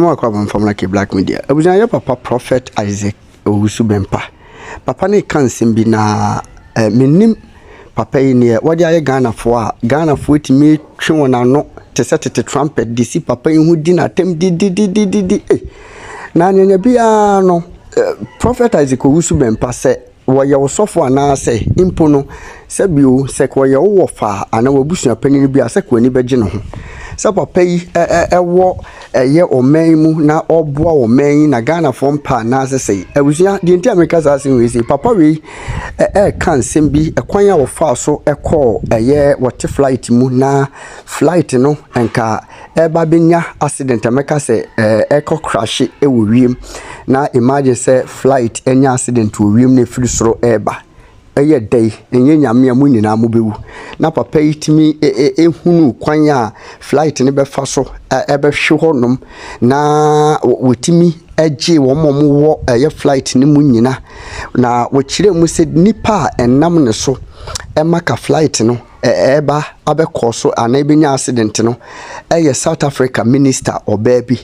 more problem from like a black media. I was your papa prophet Isaac Owusu Bempah. Papa ne kan simbi na menim papa yi ne what dey Ghana for it me twe wona no te set te trumpet disi papa yi hu di na tem di na nyanya bia no prophet Isaac Owusu Bempah say wo ye osofo ana say impo no se bio se ko ye wo fa ana wabusua panyin bia se ko ani beje no ho se papa yi ewo ye oman mu na oboa oman na Ghana fo mpa na asese abusua di nti America sa sin we say papa we kan sembi ekwan ya wo fa so ekọ ye what flight mu na flight no enka eba benya accident America say ekọ crash e wo wiem na imagine say flight enya accident wo wiem na free soro eba eye day enye nyame amu nyina mo bewu na papa yitimi ehunu kwan ya flight ne be fa so ebe hwe honom na wotimi eje wo mom wo eye flight ne mu nyina na wo kire mu se nipa enam ne so emaka flight no eba abekọ so ana ebenya accident no eye South Africa minister obabi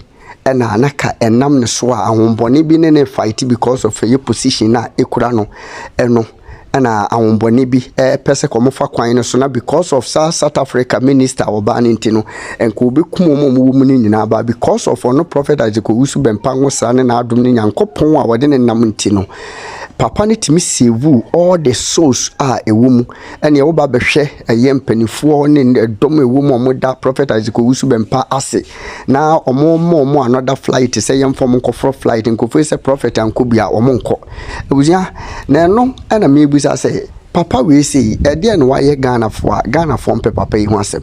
ena anaka enam ne so a ahombone bi ne fight because of your position na ekura no eno na awonbone bi pese komofa kwan no so na because of South Africa minister obani ntino enko be kumomo mu ni nyina ba because of no prophet Isaac Owusu Bempah ngosa ne na adom ne nyankopon a wode ne nam ntino papa ne timi save all the souls a ewum ene wo ba behwe yempanifo ne dom ewum omoda prophet Isaac Owusu Bempah ase na omo another flight say yemfom nkofro flight nkofo say prophet ankobia omonko ebuzia na no ena mebu say papa we say dey no why Ghana for papa yi ho asem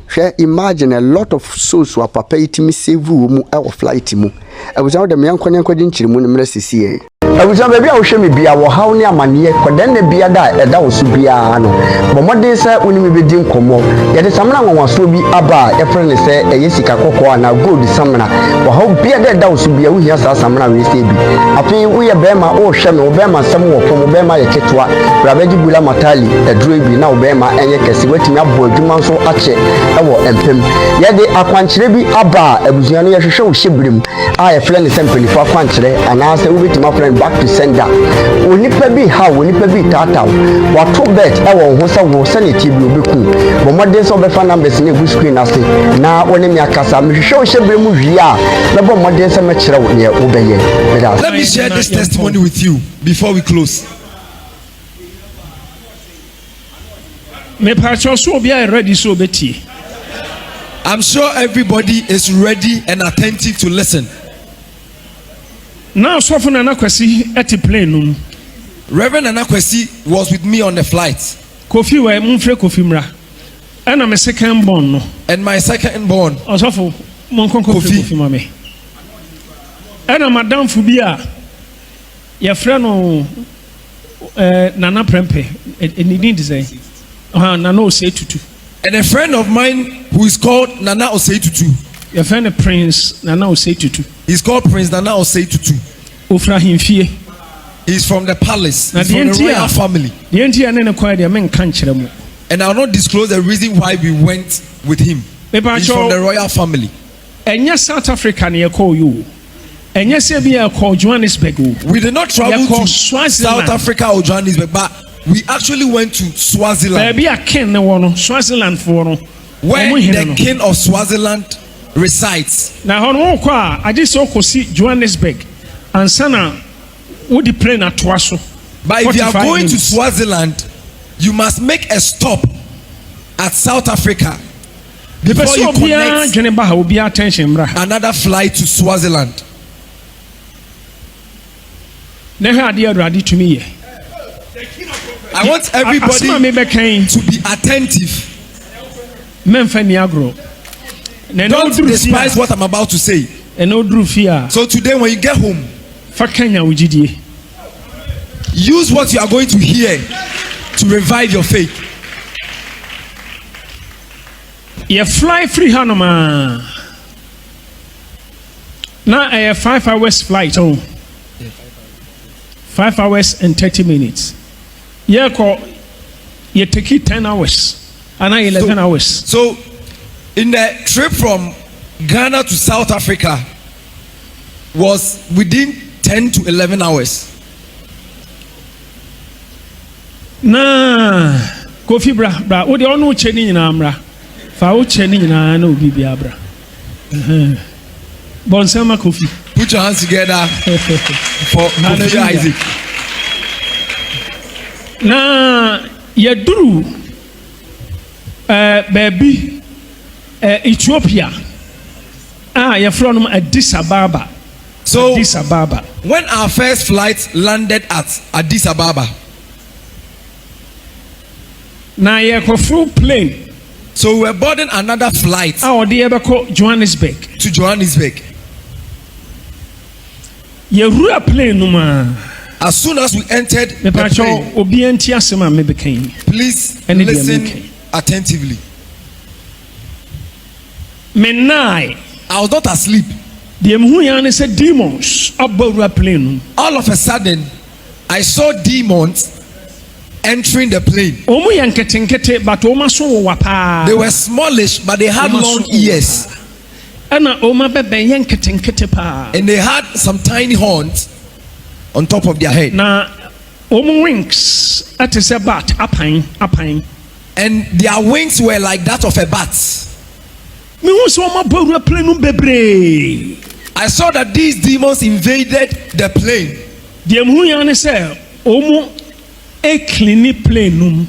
hwe imagine a lot of souls wa papa itimi save mu e flight mu ebuzia dem yankonyankodi nchirimu ne mra sisi Owusu baby a wo hwe me bia wo haw ne amane kodan na bia da eda wo so bia no bomode se onimi bedi nkomo ye de samna nwanwaso bi aba e frene se eyesika kokko na gold samna wo haw bia da eda wo so bia wo hia sa samna we se bi afi wo ye bema wo hwe me wo bema sam wo pom bema ye ketwa rabaji bula matali edro bi na wo bema enye kese watimi abo adwuma nso ache e wo empem ye de akwankyere bi aba abusua no ye hwehwe wo hyebrim a ye frene se mpelifo akwankyere ana se wo betima frene back to sender onipa bi ha onipa bi tata wato bet e wo ho se wo sanity bi obeku bomode so be fa numbers na egu screen ase na woni mi akasa me hwehwe o hyebe mu hwi a na bomode se me kire wo ne wo beye. Let me share this testimony with you before we close. Me pacho so bia ready so beti. I'm sure everybody is ready and attentive to listen. Now, so for Nana Kwesi at the plane. Reverend Nana Kwesi was with me on the flight. Kofi wa mumfre Kofi mra. And I'm a second born. And my second born. Also for Monkon Kofi mame. And I'm Madame Fubia. Your friend Nana Prempe. And he didn't say. Nana say tutu. And a friend of mine who is called Nana Osei Tutu. Your friend Prince Nana Osei Tutu. He's called Prince Nana Osei Tutu. Ofra himfie. He's from the palace. He's from the royal family. The entire nene kwa dia men kankyere mu. And I'll not disclose the reason why we went with him. He's from the royal family. Enya South Africa ne call you. Enya se bia call Johannesburg. We did not travel to South Africa or Johannesburg, but we actually went to Swaziland. Baby a king ne wono Swaziland for no. Where the king of Swaziland resides. Na hono kwa ade so kosi Johannesburg ansana wo di plane atwaso. But if you are going to Swaziland, you must make a stop at South Africa before you connect another flight to Swaziland. I want everybody to be attentive. Don't despise what I'm about to say. So today when you get home, use what you are going to hear to revive your faith. You fly free Hanoma. Now a 5 hours flight. 5 hours and 30 minutes. You take it 10 hours. And 11 hours. So in the trip from Ghana to South Africa, was within 10 to 11 hours. Na Kofi bra wo de ono che ni nyina amra fa wo che ni nyina na obi bia bra bonsama Kofi, put your hands together for Kofi Isaac. Na yeduru baby Ethiopia yefro no Addis Ababa. So Addis Ababa, when our first flight landed at Addis Ababa, na yekofru plane, so we were boarding another flight Johannesburg. to Johannesburg. Yewura plane no ma. As soon as we entered the plane, obi enti asema me bekan. please listen attentively. Menai, I was not asleep. the mhuyane said demons abawura plane. All of a sudden, I saw demons entering the plane. Omu yanketenkete but oma so wapa. They were smallish, but they had long ears. Ana oma bebe yanketenkete pa. And they had some tiny horns on top of their head. Na omu wings at a bat apine. And their wings were like that of a bat. Me hu so oma bawura plane bebre. I saw that these demons invaded the plane. The mhuyane say omu a clean plane.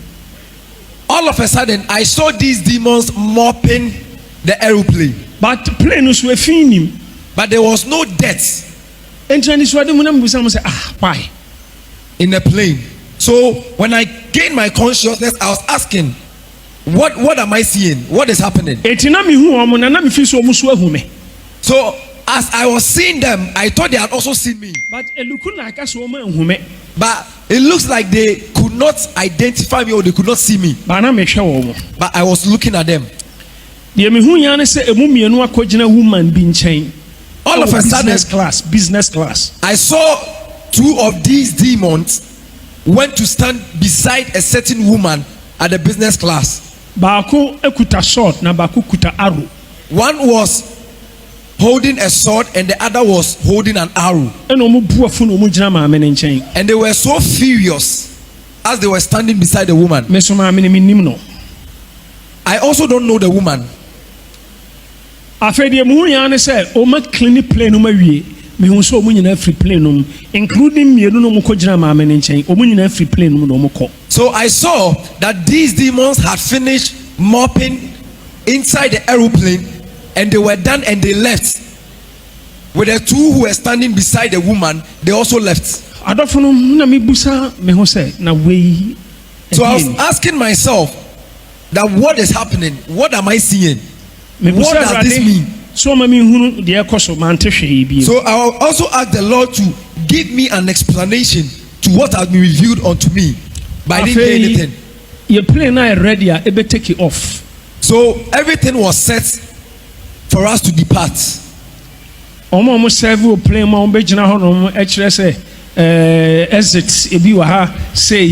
All of a sudden, I saw these demons mopping the aeroplane. But plane was finim. But there was no death And Chinese word say why? in the plane. So when I gained my consciousness, I was asking, what am I seeing? What is happening? Etina mi hu omo na na mi fi so omo so ahu me. So as I was seeing them, I thought they had also seen me. But eluku na aka so omo ahu me. But it looks like they could not identify me or they could not see me. Ba na me hwe omo. But I was looking at them. De mi hu yan se emu mienu akogina woman bi nchen. All of a sudden, business class. I saw two of these demons went to stand beside a certain woman at the business class. Baako ekuta sword na baako kuta arrow. One was holding a sword and the other was holding an arrow. Eno omo bu afu na omo gina maame ne nchen. And they were so furious as they were standing beside the woman. Me so maame ne minim no. I also don't know the woman. After the mu yan say omo clean plane no wie. Me hu so omo nyina free plane no, including mienu no mo ko gina maame ne nchen. Omo nyina free plane no no mo ko. So I saw that these demons had finished mopping inside the aeroplane and they were done and they left. With the two who were standing beside the woman, they also left. Adofo na me busa me ho say na we. So I was asking myself that what is happening? What am I seeing? What does this mean? So mami hunu de ekoso mante hwe bi. So I also asked the Lord to give me an explanation to what has been revealed unto me. But I didn't hear anything. Your plane now ready, I be take it off. So everything was set for us to depart. Omo serve plane ma be gina ho no e kire say exit ebi wa ha say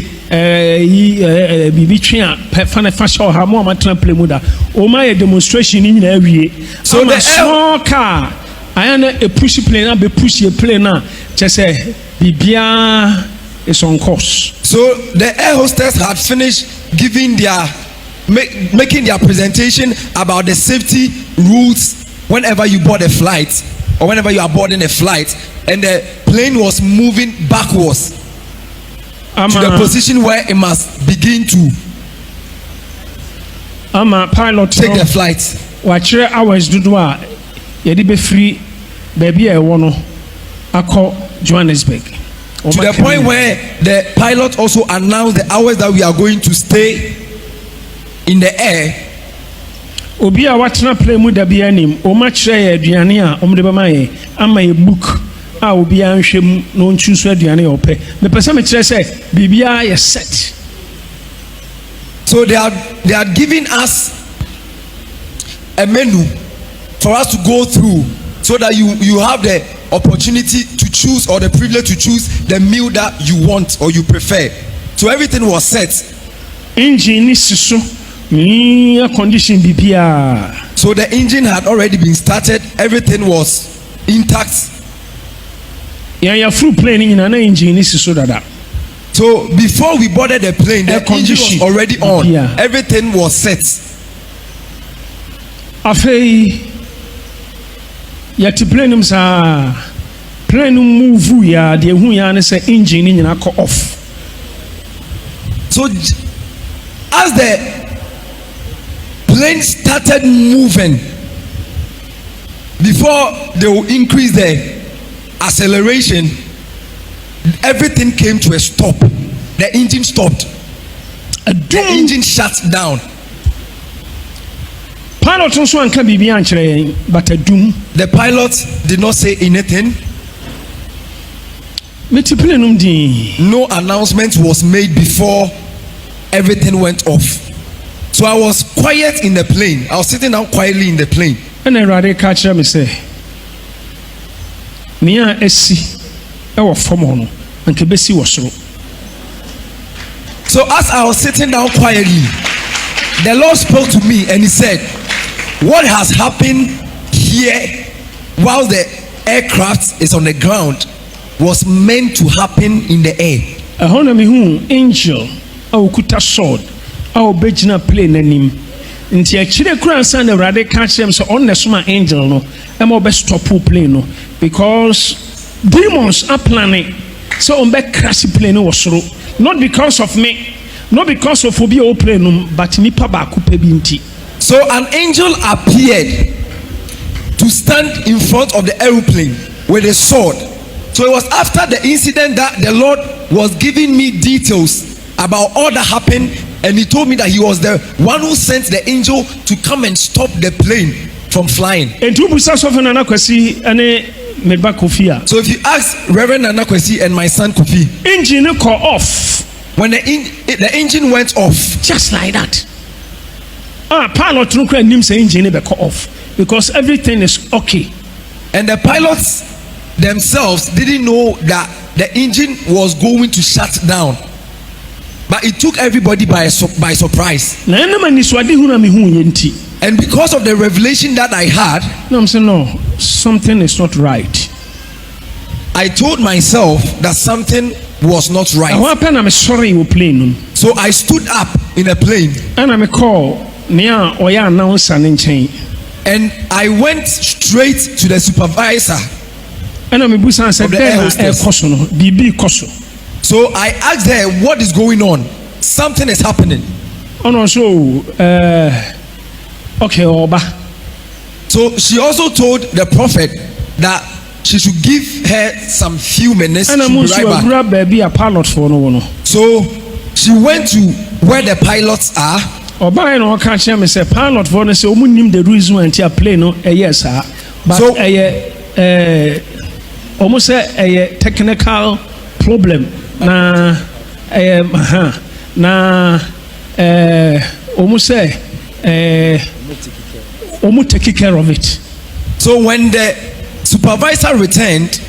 bibi twa fa na fa show ha mo ma tran plane mu da o ma ye demonstration ni na awie. So the small car I na a push plane na be push a plane na che say bibia is on course. So the air hostess had finished giving making their presentation about the safety rules whenever you board a flight or whenever you are boarding a flight, and the plane was moving backwards to the position where it must begin to pilot take the flight. Wachire hours dodo a yedi be free baby e wo no akọ Johannesburg. To the point where the pilot also announced the hours that we are going to stay in the air. Obi a watena play mu da bia nim o ma kire aduane a o mde be maye ama e book a obi a nhwem no nchu so aduane o pe me pese me kire say bibia ye set. So they are giving us a menu for us to go through so that you have the opportunity to choose or the privilege to choose the meal that you want or you prefer. So everything was set. Engine is so condition bibia. So the engine had already been started. Everything was intact. ya fruit plane in an engine is so that. So before we boarded the plane, the engine was already on. Yeah. Everything was set. Afei yati plane sa plane move ya de hu ya ne say engine ni nyina ko off. So as the plane started moving, before they will increase the acceleration, everything came to a stop. The engine stopped. The engine shut down. Pilot also anka bibi ankyere but a doom. The pilot did not say anything. No announcement was made before everything went off. So I was quiet in the plane. I was sitting down quietly in the plane. And I rather catch me say, "Nia esi, ewa fomo and kebesi wasro." So as I was sitting down quietly, the Lord spoke to me and He said, "What has happened here while the aircraft is on the ground was meant to happen in the air." Ahona mi hu angel au kuta sword au bejina plane anim. Nti akire kura san na rade catch them so on the suma angel no e mo be stop plane no because demons are planning so on be crash plane no wasoro, not because of me, not because of obi o plane no, but nipa ba ko pe bi nti. So an angel appeared to stand in front of the aeroplane with a sword. So it was after the incident that the Lord was giving me details about all that happened, and He told me that He was the one who sent the angel to come and stop the plane from flying. So if you ask Reverend Nana Kwesi and my son Kofi, engine call off. When the engine went off, just like that. Pilot no cry nim say engine be call off because everything is okay. And the pilots themselves didn't know that the engine was going to shut down. But it took everybody by surprise. And because of the revelation that I had, no, I'm saying no, something is not right. I told myself that something was not right. So I stood up in a plane. And I'm a call near Oya announcer and I went straight to the supervisor. And I'm a bus and said, so I asked her, what is going on? Something is happening. Oh no, so okay, Oba. So she also told the prophet that she should give her some few minutes. And I'm also grab baby a pilot for no. So she went to where the pilots are. Oba and I can't share me say pilot for no say omunim the reason why a plane no yes sir. But so almost a technical problem. Almost say take care of it. So when the supervisor returned,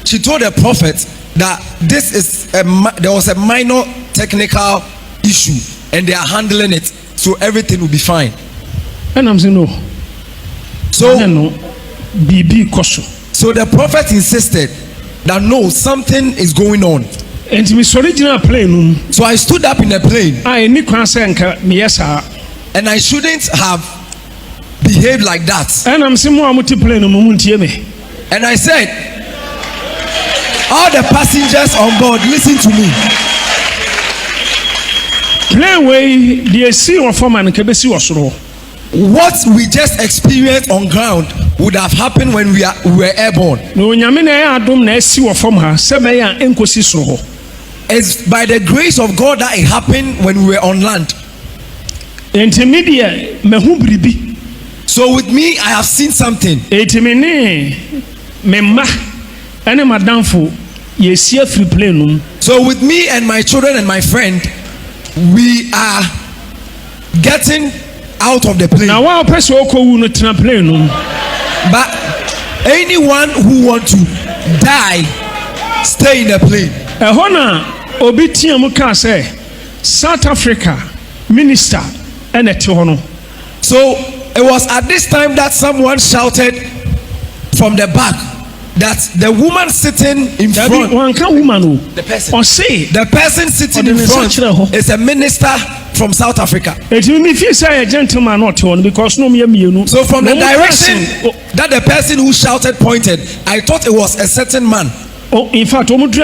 she told the prophet that this is there was a minor technical issue and they are handling it, so everything will be fine. And I'm saying no. So So the prophet insisted that no, something is going on. And Miss original plane. So I stood up in the plane. And I shouldn't have behaved like that. And I'm saying and I said, all the passengers on board, listen to me. Plane way the sea or foreman kebesi wasoro. What we just experienced on ground would have happened when we were airborne. It's by the grace of God that it happened when we were on land. So with me, I have seen something. So with me and my children and my friend, we are getting out of the plane. But anyone who wants to die, stay in the plane. South Africa minister and so it was at this time that someone shouted from the back that the woman sitting in front, the person sitting in front is a minister from South Africa. So from the direction that the person who shouted pointed, I thought it was a certain man. Oh, in fact, and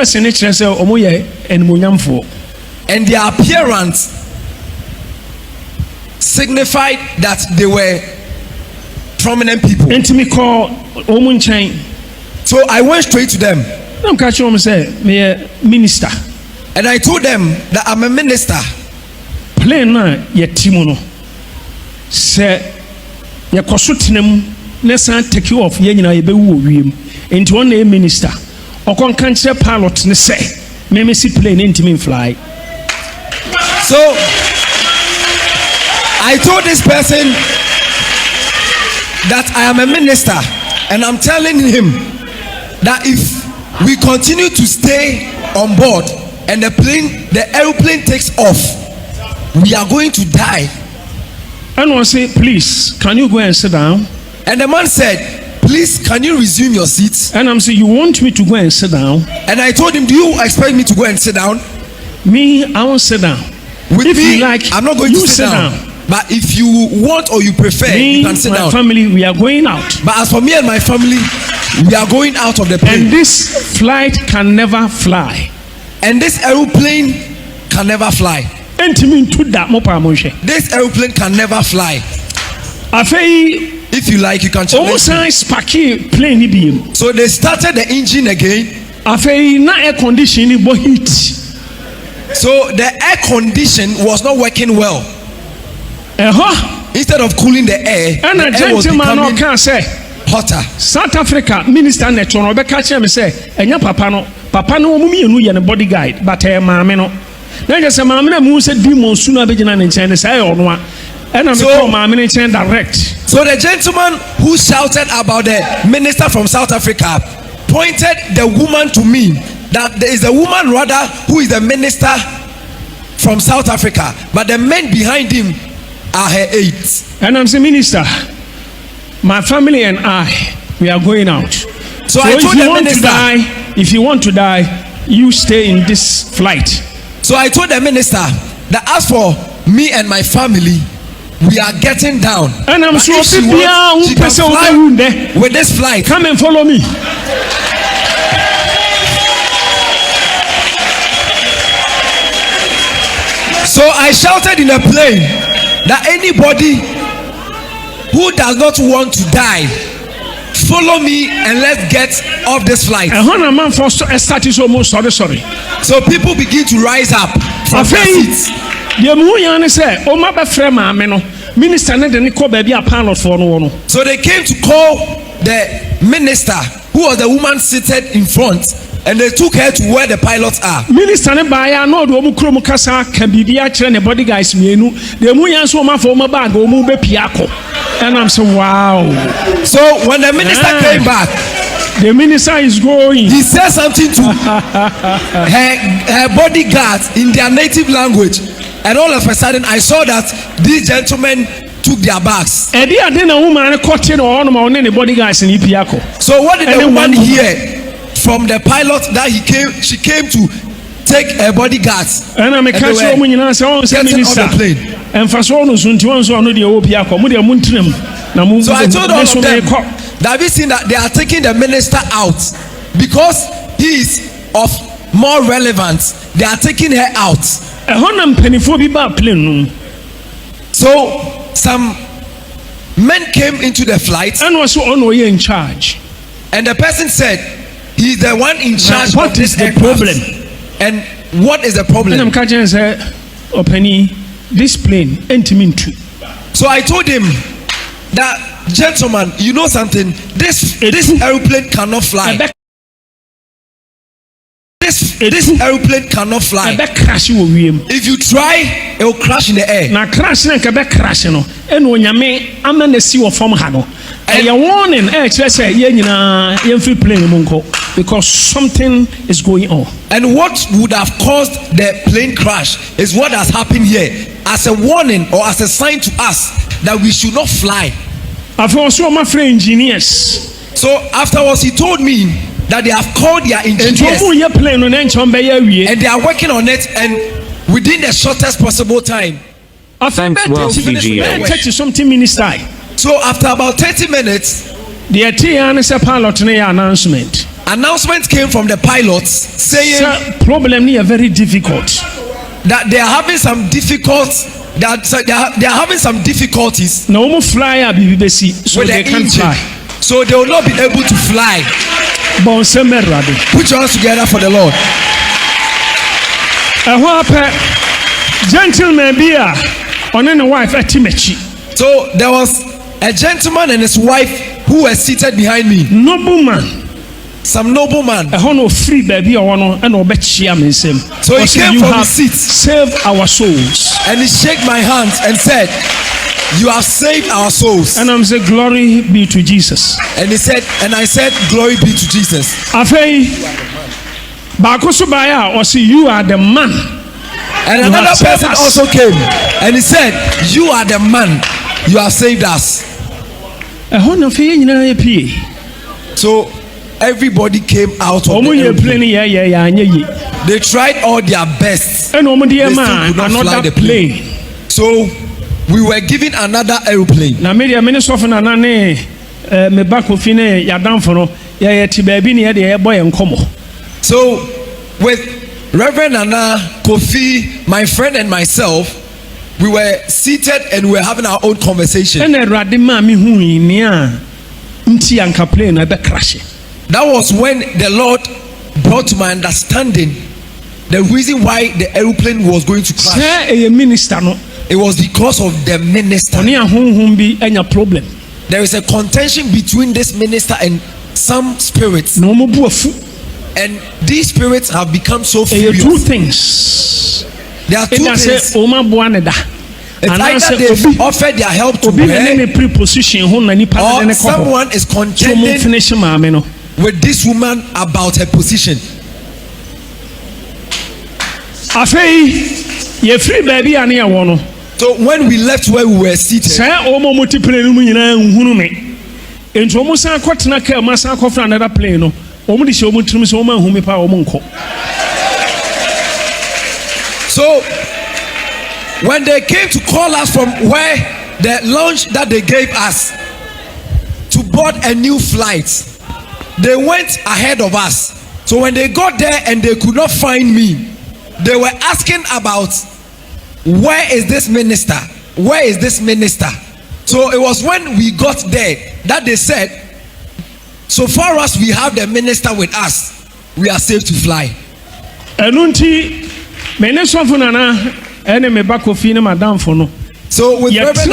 their appearance signified that they were prominent people. So I went straight to them. Minister. And I told them that I'm a minister. Plain na yetimono. Se yakosutinam nesa take you off ye nyina ye bewu owiem. Enti one na minister. Okon kanche pilot ne se me si plane intimi fly. So I told this person that I am a minister, and I'm telling him that if we continue to stay on board and the airplane takes off, we are going to die. And I say, please, can you go and sit down? And the man said, please, can you resume your seats? And I'm saying, you want me to go and sit down? And I told him, do you expect me to go and sit down? Me, I won't sit down. With if me, you like, I'm not going to sit down. But if you want or you prefer, me, you can sit down. My family, we are going out. But as for me and my family, we are going out of the plane. And this flight can never fly. And this aeroplane can never fly. This aeroplane can never fly. If you like, you can challenge me. So they started the engine again. So the air condition was not working well. Instead of cooling the air, the air was becoming hotter. South Africa minister netrono be catch me say enya papa no omumienu ye ne bodyguard but maame no na je say maame na mu say demon su na be gina ne nchen ne say ono a na me call maame ne nchen direct. So the gentleman who shouted about the minister from South Africa pointed the woman to me, that there is a woman rather who is the minister from South Africa, but the men behind him are her aides. And I'm saying, minister, my family and I, we are going out. So I told the minister, if you want to die, you stay in this flight. So I told the minister that as for me and my family, we are getting down. And I'm sure she can fly with this flight. Come and follow me. So I shouted in a plane that anybody who does not want to die, follow me and let's get off this flight. So people begin to rise up from their seats. So they came to call the minister, who was the woman seated in front, and they took her to where the pilots are. Minister ne baya no do omu krom kasa ka bibia kire ne body guys mienu. De mu yan so o ma for o bag o mu be piako. And I'm saying, wow. So when the minister came back, the minister is going. He said something to her bodyguards in their native language, and all of a sudden I saw that these gentlemen took their bags. So what did the woman hear from the pilot that she came to take her bodyguards? And I'm a catch woman, you know, so getting off the plane. And for so on, so I told all of them that we seen that they are taking the minister out because he is of more relevance. They are taking her out. So some men came into the flight and was in charge. And the person said, he's the one in charge. What is the problem? And what is the problem? And I'm catching say, Penny, this plane ain't mean to. So I told him that, gentleman, you know something? This aeroplane cannot fly. This aeroplane cannot fly. If you try, it will crash in the air. Na crash na kebe crash no. Eno nyame amana si wo form ha no. And you warning, say ye nyina ye free plane monko because something is going on. And what would have caused the plane crash is what has happened here as a warning or as a sign to us that we should not fly. After so my friend engineers So afterwards, he told me that they have called their engineers and they are working on it, and within the shortest possible time. Thanks, well, So after about 30 minutes, announcement came from the pilots saying problem is very difficult. That they are having some difficulties. They are having some difficulties No more fly with they the can't engine, fly. so they will not be able to fly. Put your hands together for the Lord. Gentleman be on a wife at Timechi. So there was a gentleman and his wife who were seated behind me. Nobleman. Some nobleman. Free baby or one and him. So he came from his seat. Save our souls. And he shook my hands and said, "You have saved our souls." And I'm saying, glory be to Jesus. And he said, and I said, "Glory be to Jesus." Afei, Bakusubaya or see you are the man. And another person also came and he said, "You are the man. You have saved us." So everybody came out of the airplane. They tried all their best. They still could not fly the plane. So we were given another airplane. So with Reverend Nana, Kofi, my friend and myself, we were seated and we were having our own conversation. That was when the Lord brought to my understanding the reason why the airplane was going to crash. It was because of the minister. There is a contention between this minister and some spirits. And these spirits have become so furious. Two things. There are two things. It's either they've offered their help to her, or someone is contending with this woman about her position. So when we left where we were seated, so when they came to call us from where the launch that they gave us to board a new flight, they went ahead of us. So when they got there and they could not find me, they were asking about, where is this minister? Where is this minister? So it was when we got there that they said, so far as we have the minister with us, we are safe to fly. So with Reverend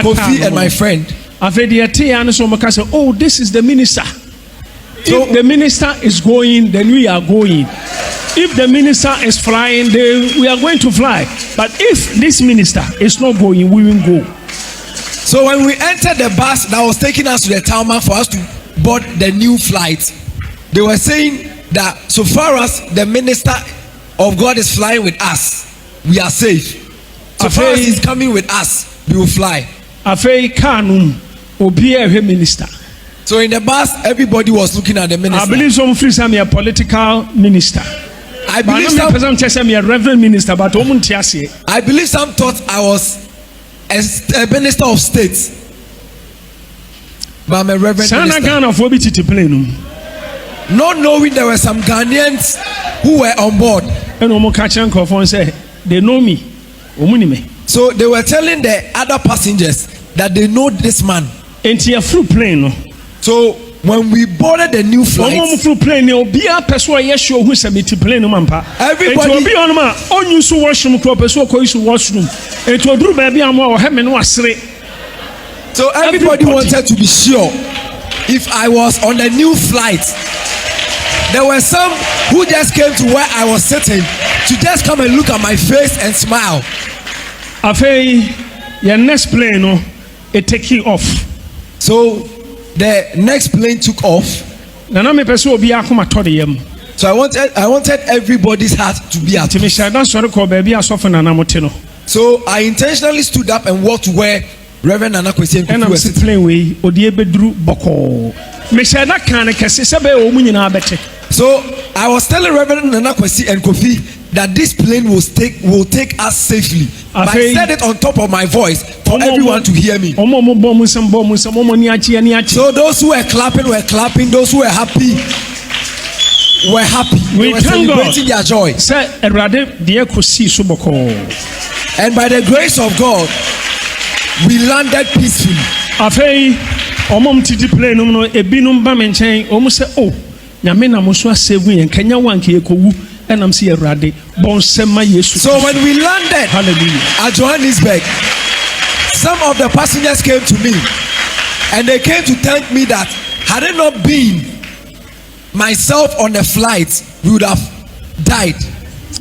Kofi and my friend, oh, this is the minister. If the minister is going, then we are going. If the minister is flying, then we are going to fly. But if this minister is not going, we will go. So when we entered the bus that was taking us to the tarmac for us to board the new flight, they were saying that so far as the minister of God is flying with us, we are safe. So far as he's coming with us, we will fly. Minister. So in the bus, everybody was looking at the minister. I believe some friends are a political minister. I believe some a reverend minister, but I believe some thought I was a minister of state, but I'm a reverend minister. Not knowing there were some Ghanaians who were on board. They know me. So they were telling the other passengers that they know this man. So when we boarded the new flight, so everybody wanted to be sure if I was on the new flight. There were some who just came to where I was sitting to just come and look at my face and smile. Your next plane, it taking off. So the next plane took off. So I wanted everybody's heart to be at peace. So I intentionally stood up and walked to where Reverend Nana Kwesi and people were sitting. Me say that kind of kese sebe o mu nyina abete. So I was telling Reverend Nana Kwesi and Kofi that this plane will take us safely. But I said it on top of my voice for everyone to hear me. So those who were clapping. Those who were happy. We were celebrating their joy. And by the grace of God, we landed peacefully. So when we landed at Johannesburg, some of the passengers came to me and they came to thank me that had it not been myself on the flight, we would have died.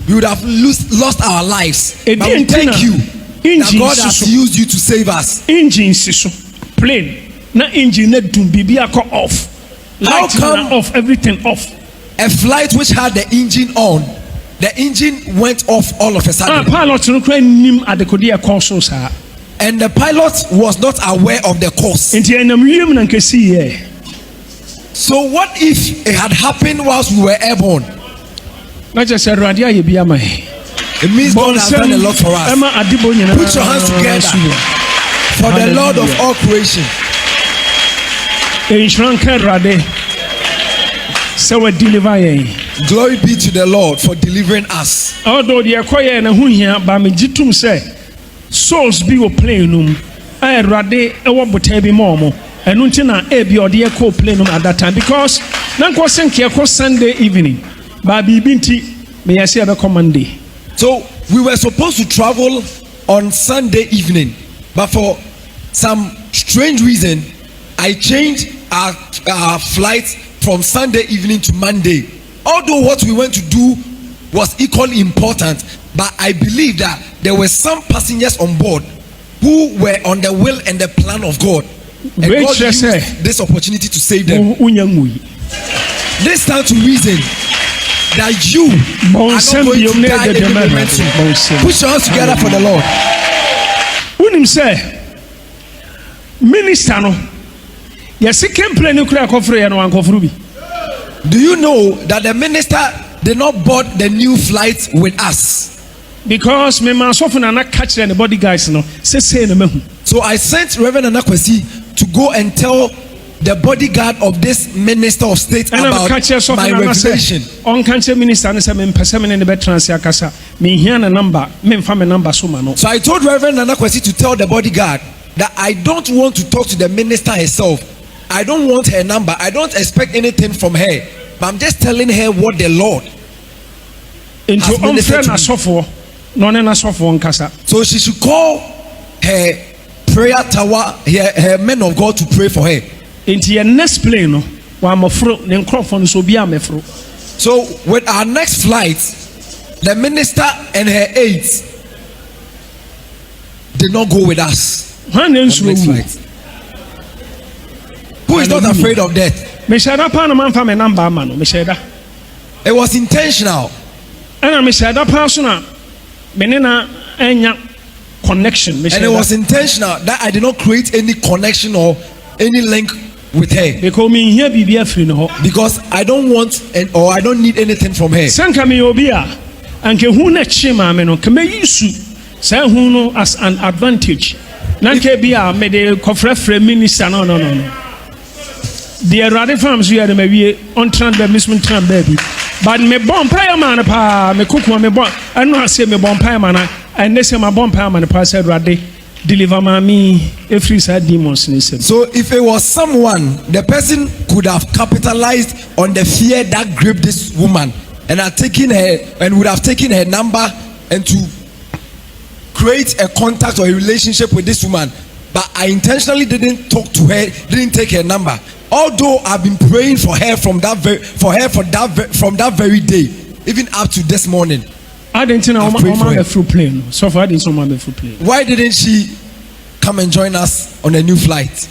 We would have lost our lives. But we thank you that God has used you to save us. Plane, na engine na do bibi off. How come off, everything off? A flight which had the engine on, the engine went off all of a sudden. Pilot no kra nim adekodia course sa. And the pilot was not aware of the course. So what if it had happened whilst we were airborne? It means God has done a lot for us. Put your hands together for the Lord of all creation. Glory be to the Lord for delivering us. Although the acquire and Bamijitum say, souls be o plenum, I rade a wabotebi momo, and untina ebi or dear co plenum at that time because Nanko Senki Sunday evening, Babi Binti, may I say a command day. So we were supposed to travel on Sunday evening, but for some strange reason, I changed our flight from Sunday evening to Monday. Although what we went to do was equally important, but I believe that there were some passengers on board who were on the will and the plan of God. And God used this opportunity to save them. This stands to reason that you are not going to die any moment soon. Put your hands together for the Lord. Unim say, Minister no, yes, he came play nuclear coffee and one coffee. Do you know that the minister did not board the new flight with us? Because me man so na catch any bodyguards no say no mehu. So I sent Reverend Anakwesi to go and tell the bodyguard of this minister of state about my revelation. On can't minister and say me pese me ne be transfer kasa. Me hear na number, me mfa me number so ma no. So I told Reverend Anakwesi to tell the bodyguard that I don't want to talk to the minister herself. I don't want her number. I don't expect anything from her. But I'm just telling her what the Lord has ministered to me. So she should call her prayer tower, her men of God to pray for her. So with our next flight, the minister and her aides did not go with us. On the next flight. Who is not afraid of death? It was intentional. Connection. And it was intentional that I did not create any connection or any link with her. Because I don't want or I don't need anything from her. As an advantage. The rather farms we are on transmission baby. But me bonfire man pa me cook me bon I know I say me bonfire man and they say my bonfire man pa said rather deliver me every side demons. So if it was someone, the person could have capitalized on the fear that gripped this woman and had taken her and would have taken her number and to create a contact or a relationship with this woman. But I intentionally didn't talk to her, didn't take her number. Although I've been praying for her from that very day, even up to this morning. I didn't know a full plane. So far, I didn't know a full plane. Why didn't she come and join us on a new flight?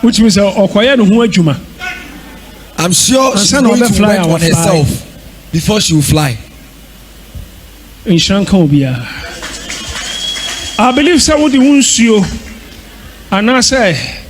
Which means I'm sure she's going to work on herself before she will fly. I believe someone wants you, and I say.